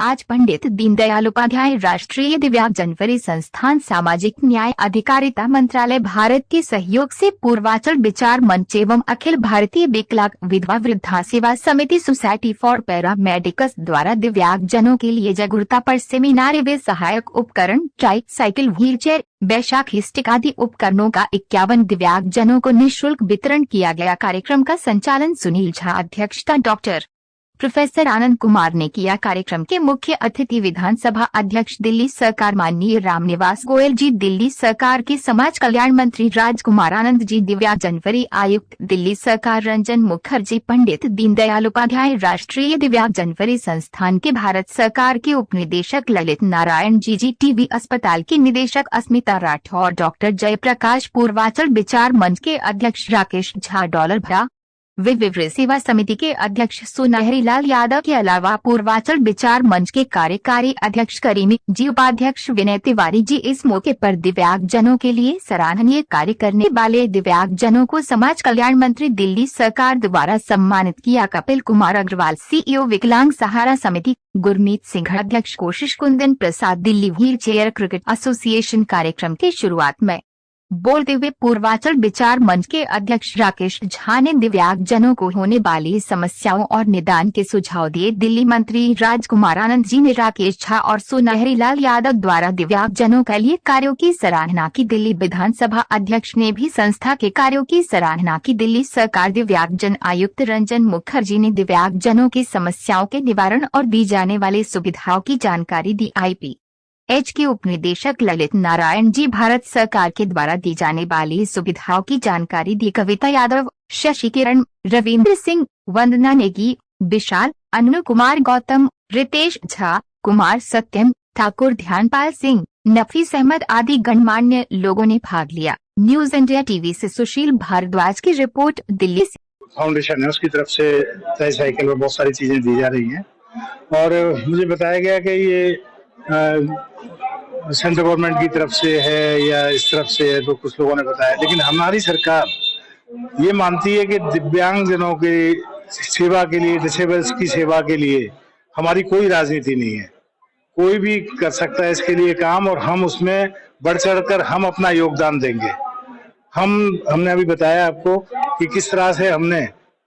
आज पंडित दीनदयाल उपाध्याय राष्ट्रीय दिव्यांगजन संस्थान सामाजिक न्याय अधिकारिता मंत्रालय भारत के सहयोग से पूर्वांचल विचार मंच एवं अखिल भारतीय विकलांग विधवा वृद्धा सेवा समिति सोसाइटी फॉर पैरामेडिकल्स द्वारा दिव्यांगजनों के लिए जागरूकता पर सेमिनार व सहायक उपकरण ट्राई साइकिल व्हीलचेयर बैशाखी स्टिक आदि उपकरणों का 51 दिव्यांगजनों को निःशुल्क वितरण किया गया। कार्यक्रम का संचालन सुनील झा, अध्यक्षता डॉक्टर प्रोफेसर आनंद कुमार ने किया। कार्यक्रम के मुख्य अतिथि विधानसभा अध्यक्ष दिल्ली सरकार माननीय रामनिवास गोयल जी, दिल्ली सरकार के समाज कल्याण मंत्री राजकुमार आनंद जी, दिव्यांगजन आयुक्त दिल्ली सरकार रंजन मुखर्जी, पंडित दीनदयाल उपाध्याय राष्ट्रीय दिव्यांगजन संस्थान के भारत सरकार के उप निदेशक ललित नारायण जी, टीबी अस्पताल की निदेशक अस्मिता राठौर, डॉक्टर जयप्रकाश, पूर्वांचल विचार मंच के अध्यक्ष राकेश झा, डॉलर भरा विधवा सेवा समिति के अध्यक्ष सुनहरी लाल यादव के अलावा पूर्वांचल विचार मंच के कार्यकारी अध्यक्ष करीमी जी, उपाध्यक्ष विनय तिवारी जी। इस मौके पर दिव्यांगजनों के लिए सराहनीय कार्य करने वाले दिव्यांगजनों को समाज कल्याण मंत्री दिल्ली सरकार द्वारा सम्मानित किया। कपिल कुमार अग्रवाल, सीईओ विकलांग सहारा समिति, गुरमीत सिंह, अध्यक्ष कोशिश Kundan Prasad, Delhi wheelchair cricket association. कार्यक्रम की शुरुआत में बोलते हुए पूर्वांचल विचार मंच के अध्यक्ष राकेश झा ने दिव्यांगजनों को होने वाली समस्याओं और निदान के सुझाव दिए। दिल्ली मंत्री राजकुमार आनंद जी ने राकेश झा और सुनहरी लाल यादव द्वारा दिव्यांगजनों के लिए कार्यों की सराहना की। दिल्ली विधानसभा अध्यक्ष ने भी संस्था के कार्यों की सराहना की। दिल्ली सरकार दिव्यांगजन आयुक्त रंजन मुखर्जी ने दिव्यांगजनों की समस्याओं के निवारण और दी जाने वाली सुविधाओं की जानकारी दी। IPH के उप निदेशक ललित नारायण जी, भारत सरकार के द्वारा दी जाने वाली सुविधाओं की जानकारी दी। कविता यादव, शशि किरण, रविंद्र सिंह, वंदना नेगी, विशाल, अनु कुमार, गौतम, रितेश झा, कुमार सत्यम, ठाकुर, ध्यानपाल सिंह, नफीस अहमद आदि गणमान्य लोगों ने भाग लिया। न्यूज इंडिया टीवी से सुशील भारद्वाज की रिपोर्ट, दिल्ली से। फाउंडेशन है, उसकी तरफ से ट्राई साइकिल और बहुत सारी चीजें दी जा रही हैं और मुझे बताया गया कि ये सेंट्रल गवर्नमेंट की तरफ से है या इस तरफ से है, तो कुछ लोगों ने बताया। लेकिन हमारी सरकार ये मानती है कि दिव्यांगजनों के सेवा के लिए, डिसेबल्स की सेवा के लिए हमारी कोई राजनीति नहीं है। कोई भी कर सकता है इसके लिए काम और हम उसमें बढ़ चढ़कर हम अपना योगदान देंगे। हमने अभी बताया आपको कि किस तरह से हमने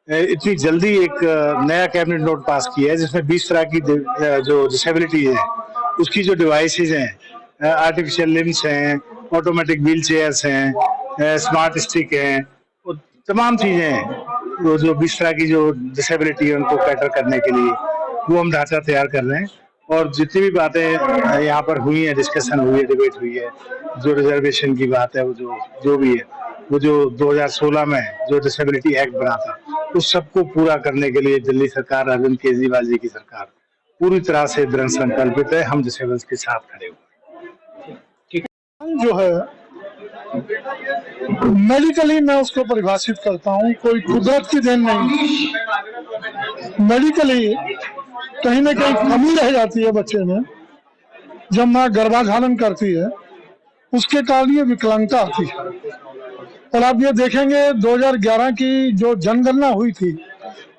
इतनी जल्दी एक नया कैबिनेट नोट पास किया है जिसमें 20 तरह की जो डिसेबिलिटी है उसकी जो डिवाइसेज हैं, आर्टिफिशियल लिम्स हैं, ऑटोमेटिक व्हील चेयर्स हैं, स्मार्ट स्टिक हैं, तमाम चीजें हैं वो जो 20 तरह की जो डिसेबिलिटी है उनको कैटर करने के लिए वो हम ढांचा तैयार कर रहे हैं। और जितनी भी बातें यहाँ पर हुई है, डिस्कशन हुई है, डिबेट हुई है, जो रिजर्वेशन की बात है, वो जो भी है, वो जो 2016 में जो डिसेबिलिटी एक्ट बना था उस सबको पूरा करने के लिए दिल्ली सरकार, अरविंद केजरीवाल जी की सरकार पूरी तरह से दृढ़ संकल्पित है। हम डिसेबल्स के साथ खड़े हुए जो है मेडिकली मैं उसको परिभाषित करता हूँ, कोई कुदरत की देन नहीं। मेडिकली कहीं ना कहीं कमी रह जाती है बच्चे में जब माँ गर्भाधारण करती है, उसके कारण ये विकलांगता आती है। और आप ये देखेंगे 2011 की जो जनगणना हुई थी,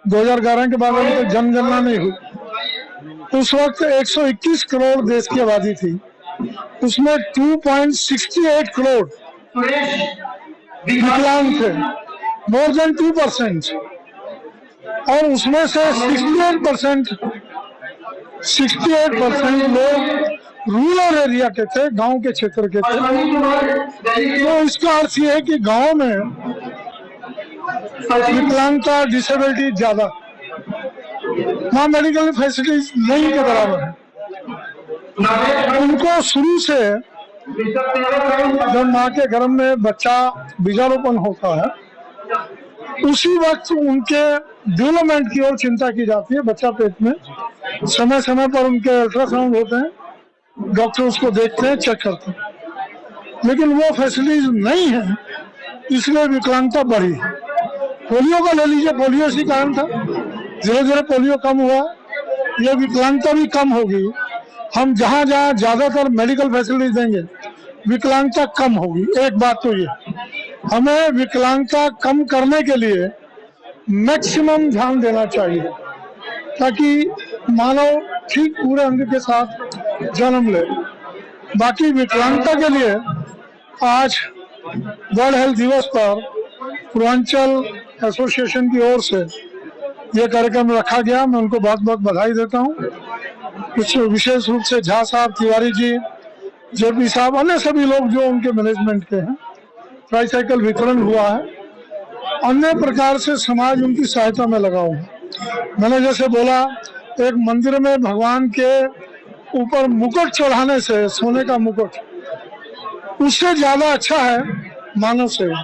2011 के बाद अभी तक जनगणना नहीं हुई, उस वक्त 121 करोड़ देश की आबादी थी, उसमें 2.68 करोड़ विकलांग थे, मोर देन 2%। और उसमें से 68% लोग रूरल एरिया के थे, गांव के क्षेत्र के थे। तो इसका अर्थ ये है कि गांव में विकलांगता, डिसेबिलिटी ज्यादा, वहाँ मेडिकल फैसिलिटीज नहीं के बराबर है। उनको शुरू से जब माँ के गर्भ में बच्चा बीजारोपण होता है उसी वक्त उनके डेवलपमेंट की ओर चिंता की जाती है। बच्चा पेट में समय समय पर उनके अल्ट्रासाउंड होते हैं, डॉक्टर उसको देखते हैं, चेक करते हैं, लेकिन वो फैसिलिटीज नहीं है, इसलिए विकलांगता बढ़ी। पोलियो का ले लीजिए, पोलियो इसी कारण था, धीरे धीरे पोलियो कम हुआ, ये विकलांगता भी कम होगी। हम जहाँ जहाँ ज्यादातर मेडिकल फैसिलिटी देंगे विकलांगता कम होगी। एक बात तो ये, हमें विकलांगता कम करने के लिए मैक्सिमम ध्यान देना चाहिए ताकि मानव ठीक पूरे अंग के साथ जन्म ले। बाकी विकलांगता के लिए आज वर्ल्ड हेल्थ दिवस पर पूर्वांचल एसोसिएशन की ओर से ये कार्यक्रम रखा गया। मैं उनको बहुत बहुत बधाई देता हूँ। विशेष रूप से झा साहब, तिवारी जी, जेपी साहब, अन्य सभी लोग जो उनके मैनेजमेंट के हैं। ट्राईसाइकिल वितरण हुआ है, अन्य प्रकार से समाज उनकी सहायता में लगा हुआ है। मैंने जैसे बोला, एक मंदिर में भगवान के ऊपर मुकुट चढ़ाने से, सोने का मुकुट, उससे ज्यादा अच्छा है मानव सेवा।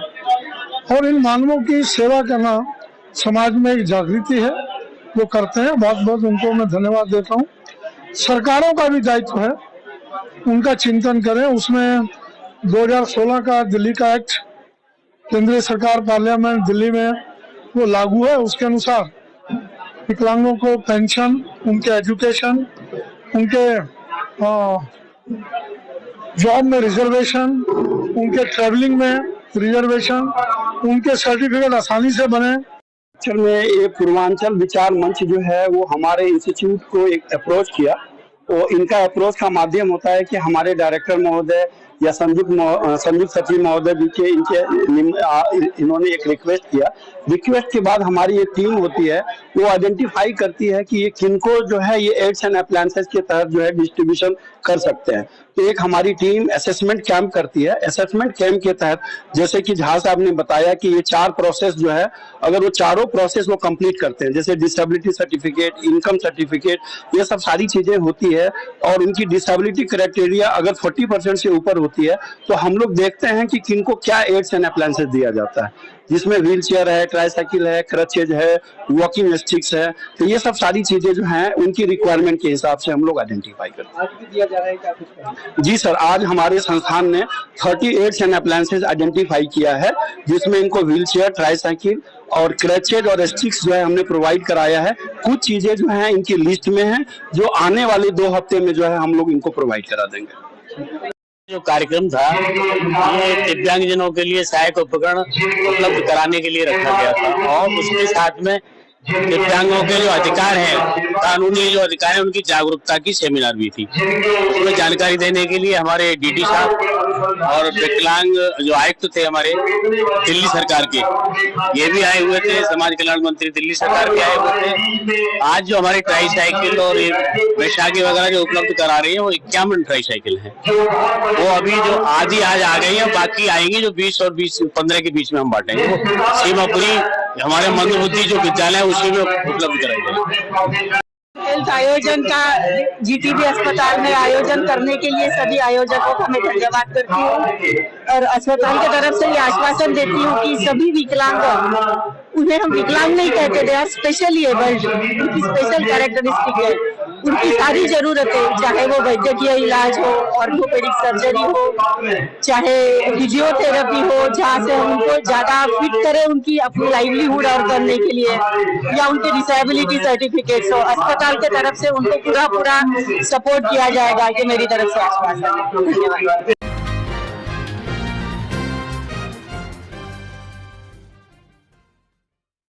और इन मानवों की सेवा करना समाज में एक जागृति है, वो करते हैं। बहुत बहुत उनको मैं धन्यवाद देता हूँ। सरकारों का भी दायित्व है, उनका चिंतन करें। उसमें 2016 का दिल्ली का एक्ट, केंद्रीय सरकार पार्लियामेंट दिल्ली में वो लागू है। उसके अनुसार विकलांगों को पेंशन, उनके एजुकेशन, उनके जॉब में रिजर्वेशन, उनके ट्रैवलिंग में रिजर्वेशन, उनके सर्टिफिकेट आसानी से बने। में ये पूर्वांचल विचार मंच जो है वो हमारे इंस्टीट्यूट को एक अप्रोच किया। तो इनका अप्रोच का माध्यम होता है कि हमारे डायरेक्टर महोदय या संयुक्त सचिव महोदय भी के इन्होंने एक रिक्वेस्ट किया। रिक्वेस्ट के बाद हमारी एक टीम होती है, वो आइडेंटिफाई करती है कि ये किनको जो है ये एड्स एंड अप्लायंसेस के तहत जो है डिस्ट्रीब्यूशन कर सकते हैं। तो एक हमारी टीम असेसमेंट कैंप करती है। असेसमेंट कैंप के तहत जैसे कि झा साहब ने बताया कि ये 4 प्रोसेस जो है, अगर वो चारों प्रोसेस वो कंप्लीट करते हैं, जैसे डिसेबिलिटी सर्टिफिकेट, इनकम सर्टिफिकेट, ये सब सारी चीजें होती है, और उनकी डिसेबिलिटी क्राइटेरिया अगर 40% से ऊपर होती है, तो हम लोग देखते हैं कि किनको क्या एड्स एंड अप्लायंसेस दिया जाता है, जिसमें व्हील चेयर है, ट्राईसाइकिल है, क्रचेज है, वॉकिंग स्टिक्स है। तो ये सब सारी चीजें जो हैं उनकी रिक्वायरमेंट के हिसाब से हम लोग आइडेंटिफाई करते हैं। आज भी दिया जा रहा है क्या कुछ? जी सर, आज हमारे संस्थान ने 30 एड्स एंड अप्लायंसेस आइडेंटिफाई किया है, जिसमें इनको व्हील चेयर, ट्राईसाइकिल और क्रचेज और स्टिक्स जो है हमने प्रोवाइड कराया है। कुछ चीजें जो है इनकी लिस्ट में है, जो आने वाले 2 हफ्ते में जो है हम लोग इनको प्रोवाइड करा देंगे। जो कार्यक्रम था ये दिव्यांगजनों के लिए सहायक उपकरण उपलब्ध कराने के लिए रखा गया था, और उसके साथ में दिव्यांगों के जो अधिकार है, कानूनी जो अधिकार है, उनकी जागरूकता की सेमिनार भी थी। उसमें जानकारी देने के लिए हमारे डीडी साहब और विकलांग जो आयुक्त थे हमारे दिल्ली सरकार के, ये भी आए हुए थे। समाज कल्याण मंत्री दिल्ली सरकार के आए हुए थे। आज जो हमारे ट्राईसाइकिल और वैशाखी वगैरह जो उपलब्ध करा रही है, वो 51 ट्राईसाइकिल है। वो अभी जो आधी आज आ गई है, बाकी आएंगी जो 20 और 15 के बीच में हम बांटेंगे। सीमापुरी हमारे मंदबुद्धि जो विद्यालय है उसी में उपलब्ध कराई जाएगी। हेल्थ आयोजन का जीटीबी अस्पताल में आयोजन करने के लिए सभी आयोजकों का मैं धन्यवाद करती हूँ, और अस्पताल की तरफ से ये आश्वासन देती हूँ कि सभी विकलांग, उन्हें हम विकलांग नहीं कहते, दे आर स्पेशली एबल्ड, उनकी स्पेशल कैरेक्टरिस्टिक है, उनकी सारी जरूरतें, चाहे वो वैद्यकीय इलाज हो, ऑर्थोपेडिक सर्जरी हो, चाहे फिजियोथेरेपी हो, जहाँ से हम उनको ज्यादा फिट करें उनकी अपनी लाइवलीहुड और करने के लिए, या उनके डिसेबिलिटी सर्टिफिकेट्स हो, अस्पताल के तरफ से उनको पूरा सपोर्ट किया जाएगा। ये मेरी तरफ से आश्वासन है। धन्यवाद।